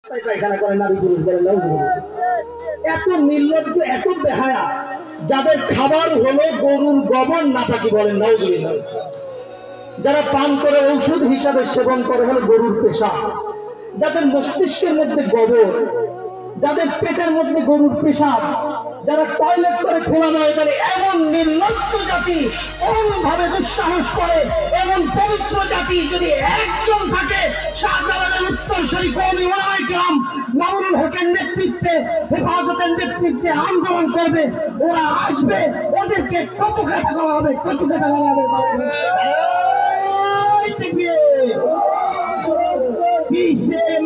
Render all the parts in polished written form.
পায়খানা করে নারী পুরুষ বলেন না, এত নির্লজ্জ এত বেহায়া, যাদের খাবার হলো গরুর গোবর নাপাকি বলেন না, যারা পান করে ঔষধ হিসাবে সেবন করে হলো গরুর পেশা, যাদের মস্তিষ্কের মধ্যে গোবর, যাদের পেটের মধ্যে গরুর পেশাব, যারা টয়লেট করে খোলা ময়দানে, এমন নির্লজ্জ জাতি এমন ভাবে দুঃসাহস করে, এমন পবিত্র জাতি যদি একজন থাকে শাহজালালের উত্তরসূরি কওমি ওলামায়ে কেরাম মামুনুল হকের নেতৃত্বে, হেফাজতের নেতৃত্বে আন্দোলন করবে, ওরা আসবে, ওদেরকে কচু কাটা করা হবে, কচু কাটা করা হবে।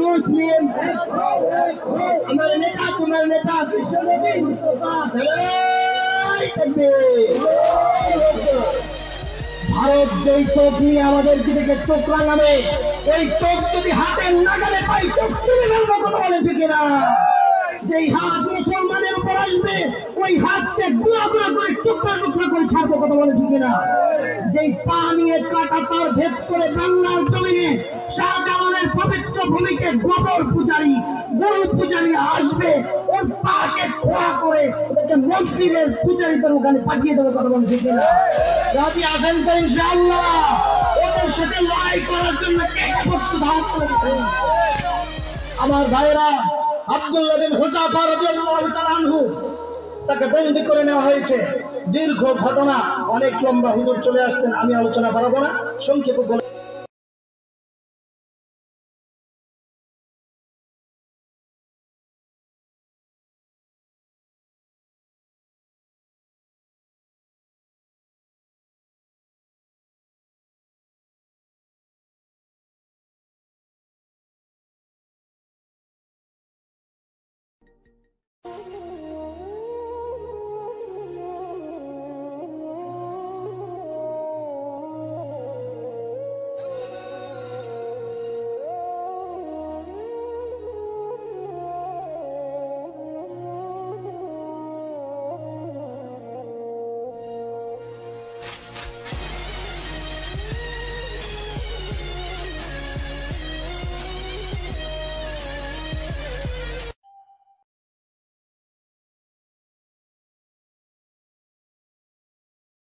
মুসলিম আমার নেতা, তোমার নেতা ভারত যেই চোখ নিয়ে আমাদের দিকে চোখ লাগাবে, এই চোখ যদি হাতের নাগালে পাই চোখ তুলে ফেলবো, কথা বলে ঠিক না? যেই হাত মুসলমানের উপর আসবে ওই হাতকে গুঁড়া গুঁড়া করে টুকরা টুকরা করে ছাড়বো, কথা বলে ঠিক না? যেই পা নিয়ে কাটা তার ভেদ করে বাংলার জমিনে শাহজালালের পবিত্র ভূমিকে গোবর পূজারী গরু পূজারী আসবে, ওর পাকে খোয়া করে ওকে মন্দিরের পূজারীদের ওখানে পাঠিয়ে দেবে, কথা বলে ঠিক না? রাজি আসেন তো ইনশাআল্লাহ? ওদের সাথে লড়াই করার জন্য কে কে প্রস্তুত হন? আমার ভাইরা, আব্দুল্লাহ বিন হুযাফা রাদিয়াল্লাহু তাআলা আনহু তাকে বন্দী করে নেওয়া হয়েছে। দীর্ঘ ঘটনা, অনেক লম্বা, হুজুর চলে আসছেন, আমি আলোচনা বাড়াবো না, সংক্ষেপে